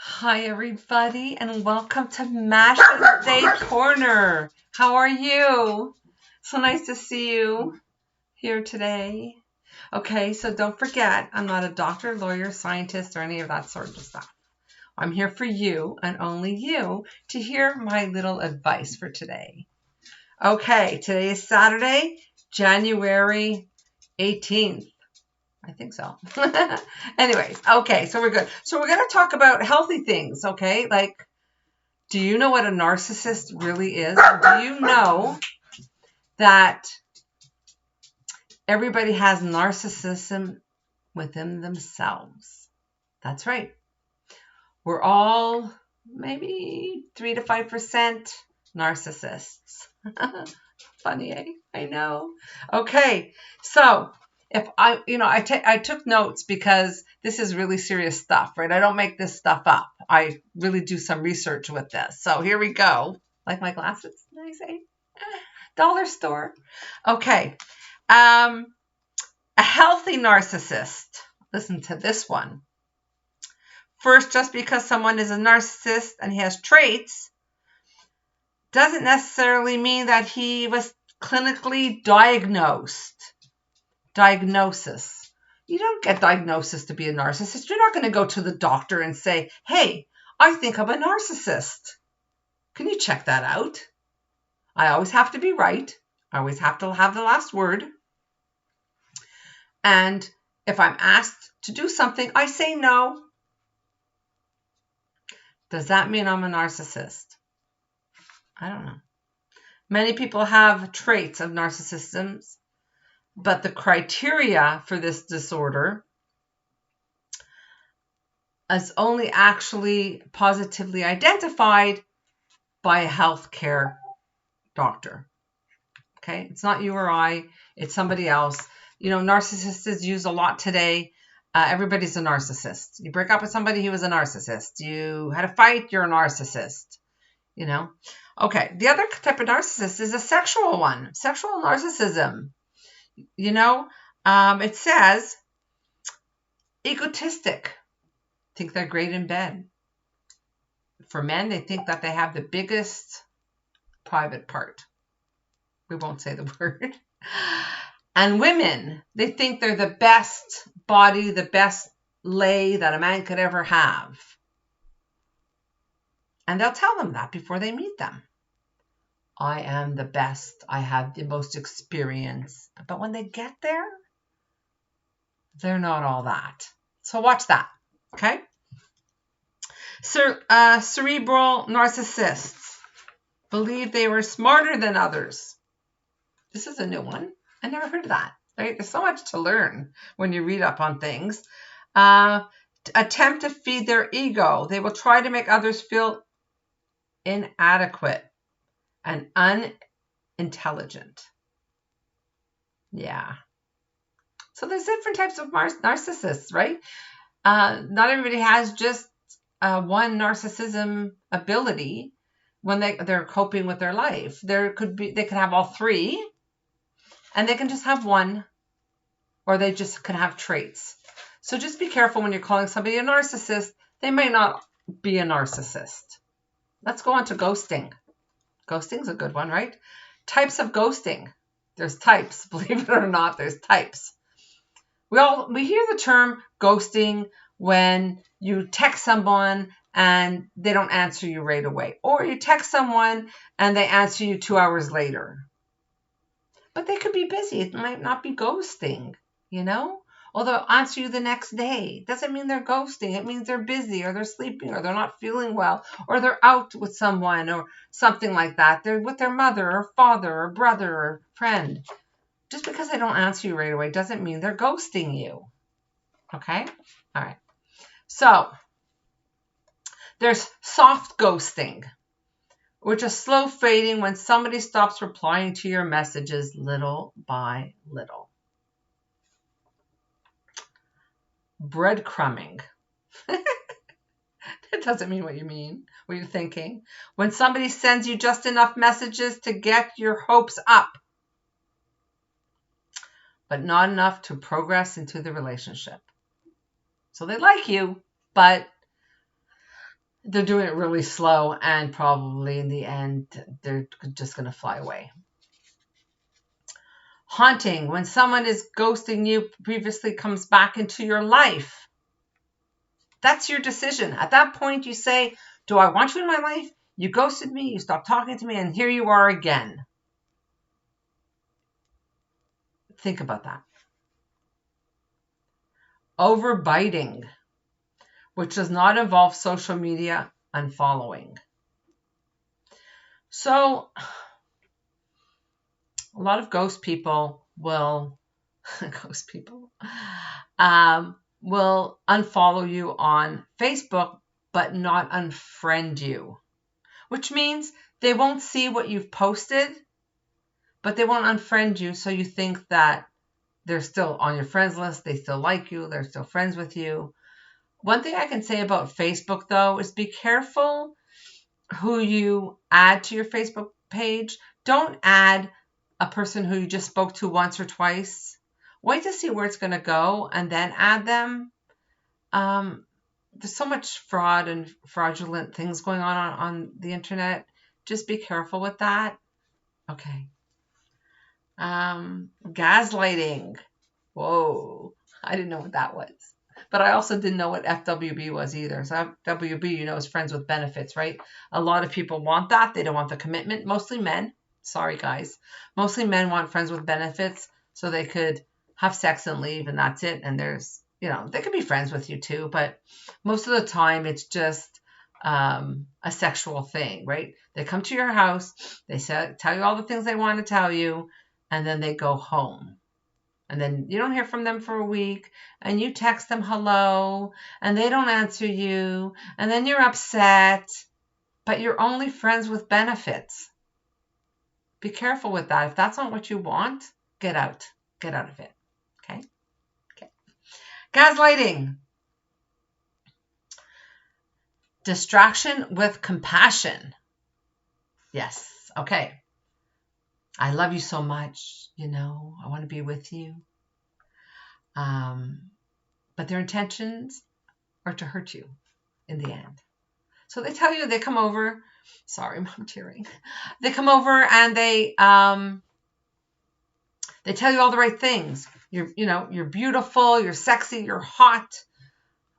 Hi, everybody, and welcome to mashasdatecorner. How are you? So nice to see you here today. Okay, so don't forget, I'm not a doctor, lawyer, scientist, or any of that sort of stuff. I'm here for you and only you to hear my little advice for today. Okay, today is Saturday, January 18th. I think so. Anyways, okay, so we're good. So we're going to talk about healthy things, okay? Like, do you know what a narcissist really is? Do you know that everybody has narcissism within themselves? That's right. We're all maybe 3 to 5% narcissists. Funny, eh? I know. Okay, so if I took notes because this is really serious stuff, right? I don't make this stuff up. I really do some research with this. So here we go. Like my glasses, nice, eh? Dollar store. Okay. A healthy narcissist. Listen to this one. First, just because someone is a narcissist and he has traits doesn't necessarily mean that he was clinically diagnosed. Diagnosis. You don't get diagnosis to be a narcissist. You're not going to go to the doctor and say, hey, I think I'm a narcissist. Can you check that out? I always have to be right. I always have to have the last word. And if I'm asked to do something, I say no. Does that mean I'm a narcissist? I don't know. Many people have traits of narcissism, but the criteria for this disorder is only actually positively identified by a healthcare doctor. Okay, it's not you or I, it's somebody else. You know, narcissists is used a lot today. Everybody's a narcissist. You break up with somebody, he was a narcissist. You had a fight, you're a narcissist. You know? Okay, the other type of narcissist is a sexual one. Sexual narcissism. You know, it says egotistic. Think they're great in bed. For men, they think that they have the biggest private part. We won't say the word. And women, they think they're the best body, the best lay that a man could ever have. And they'll tell them that before they meet them. I am the best. I have the most experience. But when they get there, they're not all that. So watch that, okay? Cerebral narcissists believe they were smarter than others. This is a new one. I never heard of that. Right? There's so much to learn when you read up on things. Attempt to feed their ego. They will try to make others feel inadequate and unintelligent. Yeah. So there's different types of narcissists, right? Not everybody has just one narcissism ability when they're coping with their life. They could have all three, and they can just have one, or they just can have traits. So just be careful when you're calling somebody a narcissist. They may not be a narcissist. Let's go on to ghosting. Ghosting's a good one, right? Types of ghosting. There's types. Believe it or not, there's types. We hear the term ghosting when you text someone and they don't answer you right away. Or you text someone and they answer you 2 hours later. But they could be busy. It might not be ghosting, you know? Or they'll answer you the next day. Doesn't mean they're ghosting. It means they're busy, or they're sleeping, or they're not feeling well, or they're out with someone or something like that. They're with their mother or father or brother or friend. Just because they don't answer you right away doesn't mean they're ghosting you. Okay? All right. So, there's soft ghosting, which is slow fading when somebody stops replying to your messages little by little. Breadcrumbing. That doesn't mean what you mean, what you're thinking. When somebody sends you just enough messages to get your hopes up, but not enough to progress into the relationship. So they like you, but they're doing it really slow, and probably in the end, they're just going to fly away. Haunting, when someone is ghosting you, previously comes back into your life. That's your decision. At that point, you say, do I want you in my life? You ghosted me, you stopped talking to me, and here you are again. Think about that. Overbiting, which does not involve social media unfollowing. So, a lot of ghost people will will unfollow you on Facebook, but not unfriend you, which means they won't see what you've posted, but they won't unfriend you. So you think that they're still on your friends list. They still like you. They're still friends with you. One thing I can say about Facebook, though, is be careful who you add to your Facebook page. Don't add a person who you just spoke to once or twice. Wait to see where it's going to go and then add them. There's so much fraud and fraudulent things going on the internet. Just be careful with that. Okay. Gaslighting. Whoa. I didn't know what that was. But I also didn't know what FWB was either. So FWB, is friends with benefits, right? A lot of people want that. They don't want the commitment. Mostly men. Sorry, guys. Mostly men want friends with benefits so they could have sex and leave, and that's it. And there's, they could be friends with you too, but most of the time it's just a sexual thing, right? They come to your house, they tell you all the things they want to tell you, and then they go home. And then you don't hear from them for a week, and you text them hello, and they don't answer you, and then you're upset, but you're only friends with benefits. Be careful with that. If that's not what you want, get out. Get out of it. Okay? Gaslighting. Distraction with compassion. Yes. Okay. I love you so much. I want to be with you. But their intentions are to hurt you in the end. So they tell you, they come over. Sorry, I'm tearing. They come over and they tell you all the right things. You're beautiful, you're sexy, you're hot.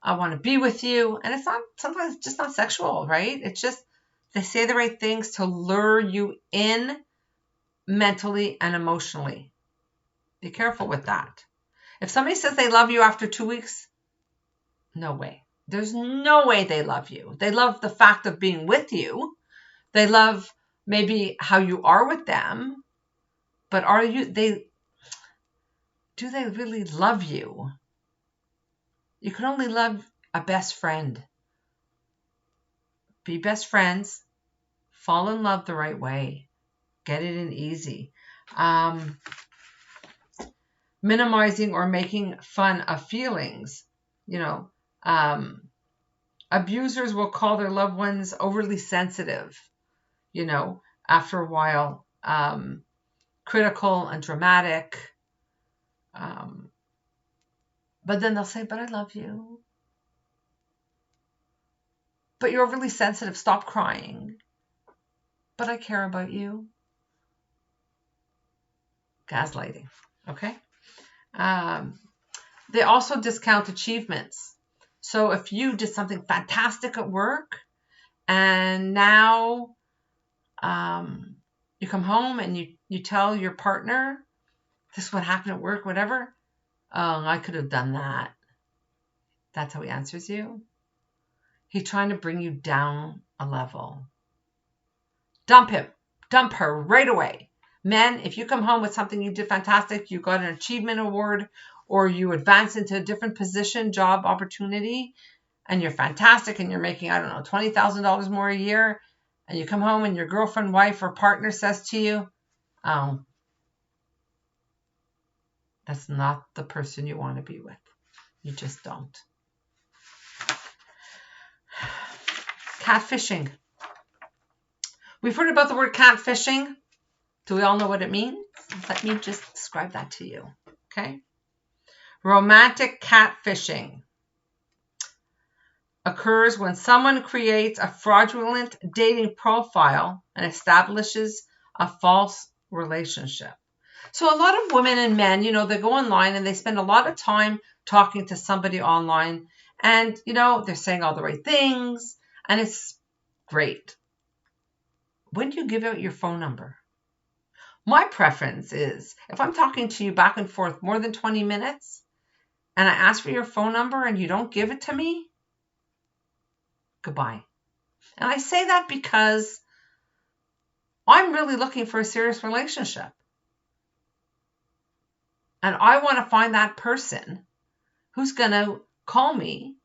I want to be with you. And it's not, sometimes just not sexual, right? It's just, they say the right things to lure you in mentally and emotionally. Be careful with that. If somebody says they love you after 2 weeks, no way. There's no way they love you. They love the fact of being with you. They love maybe how you are with them. But do they really love you? You can only love a best friend. Be best friends. Fall in love the right way. Get it in easy. Minimizing or making fun of feelings. Abusers will call their loved ones overly sensitive. After a while, critical and dramatic. But then they'll say, but I love you. But you're overly sensitive. Stop crying. But I care about you. Gaslighting. Okay? They also discount achievements. So if you did something fantastic at work and now you come home and you tell your partner, this is what happened at work, whatever. Oh, I could have done that. That's how he answers you. He's trying to bring you down a level. Dump him. Dump her right away. Men, if you come home with something you did fantastic, you got an achievement award, or you advance into a different position, job opportunity, and you're fantastic and you're making, $20,000 more a year, and you come home and your girlfriend, wife, or partner says to you, oh, that's not the person you want to be with. You just don't. Catfishing. We've heard about the word catfishing. Do we all know what it means? Let me just describe that to you. Okay. Romantic catfishing occurs when someone creates a fraudulent dating profile and establishes a false relationship. So a lot of women and men, they go online and they spend a lot of time talking to somebody online, and, they're saying all the right things, and it's great. When do you give out your phone number? My preference is, if I'm talking to you back and forth more than 20 minutes, and I ask for your phone number and you don't give it to me, goodbye. And I say that because I'm really looking for a serious relationship. And I want to find that person who's going to call me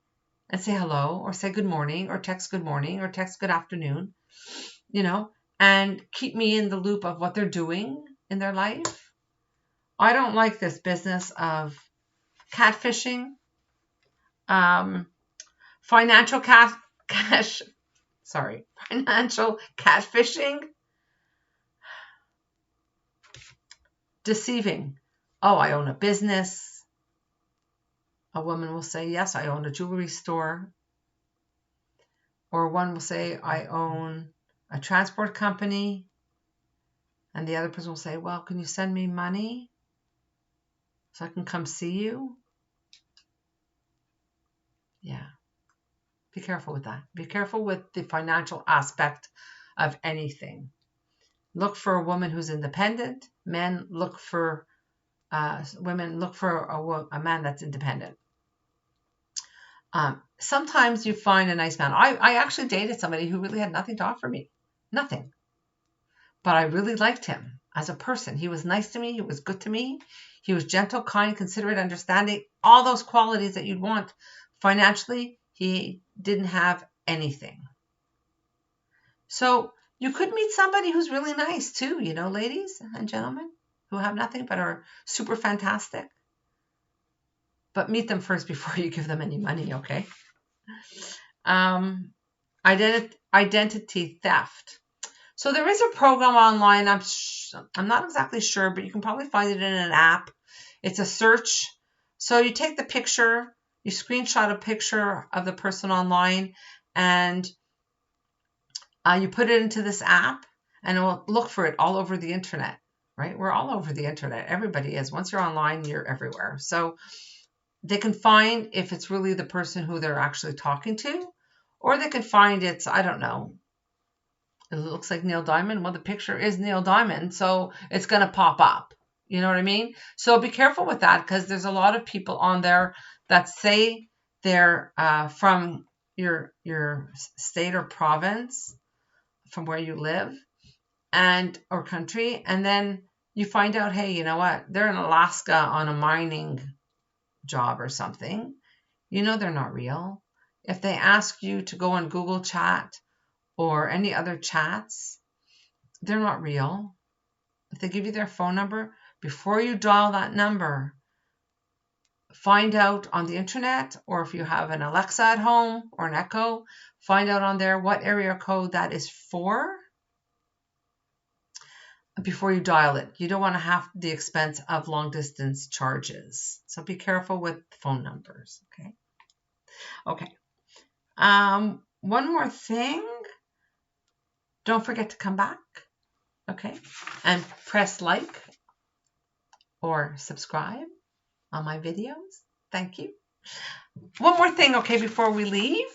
and say hello, or say good morning, or text good morning, or text good afternoon, and keep me in the loop of what they're doing in their life. I don't like this business of catfishing, financial catfishing, deceiving. Oh, I own a business. A woman will say, yes, I own a jewelry store. Or one will say, I own a transport company. And the other person will say, well, can you send me money so I can come see you? Yeah. Be careful with that. Be careful with the financial aspect of anything. Look for a woman who's independent. Men look for, women look for a man that's independent. Sometimes you find a nice man. I actually dated somebody who really had nothing to offer me. Nothing. But I really liked him as a person. He was nice to me. He was good to me. He was gentle, kind, considerate, understanding. All those qualities that you'd want. Financially, he didn't have anything. So you could meet somebody who's really nice too, ladies and gentlemen, who have nothing but are super fantastic. But meet them first before you give them any money, okay? Identity theft. So there is a program online. I'm not exactly sure, but you can probably find it in an app. It's a search. So you take the picture, you screenshot a picture of the person online, and you put it into this app, and it will look for it all over the internet, right? We're all over the internet. Everybody is. Once you're online, you're everywhere. So they can find if it's really the person who they're actually talking to, or they can find it's, I don't know, it looks like Neil Diamond. Well, the picture is Neil Diamond, so it's going to pop up. You know what I mean? So be careful with that, because there's a lot of people on there that say they're from your state or province, from where you live, or country, and then you find out, hey, you know what? They're in Alaska on a mining job or something. They're not real. If they ask you to go on Google Chat or any other chats, they're not real. If they give you their phone number, before you dial that number, find out on the internet, or if you have an Alexa at home or an Echo, find out on there what area code that is for before you dial it. You don't want to have the expense of long distance charges. So be careful with phone numbers. Okay. One more thing. Don't forget to come back. Okay. And press like or subscribe on my videos. Thank you. One more thing, okay, before we leave.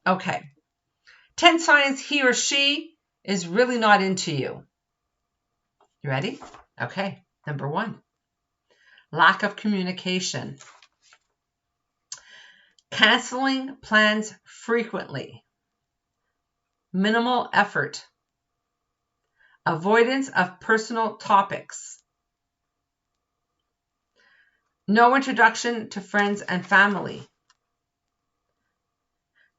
Okay. 10 signs he or she is really not into you. You ready? Okay. Number 1, lack of communication. Canceling plans frequently. Minimal effort. Avoidance of personal topics. No introduction to friends and family.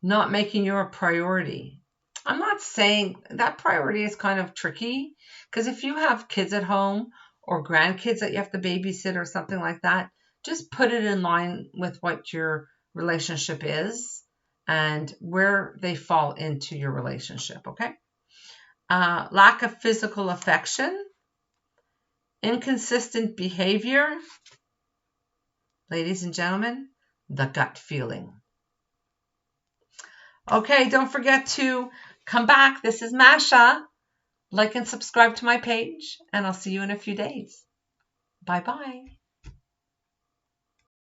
Not making you a priority. I'm not saying that priority is kind of tricky, because if you have kids at home or grandkids that you have to babysit or something like that, just put it in line with what your relationship is and where they fall into your relationship, okay? Lack of physical affection. Inconsistent behavior. Ladies and gentlemen, the gut feeling. Okay, don't forget to come back. This is Masha. Like and subscribe to my page, and I'll see you in a few days. Bye-bye.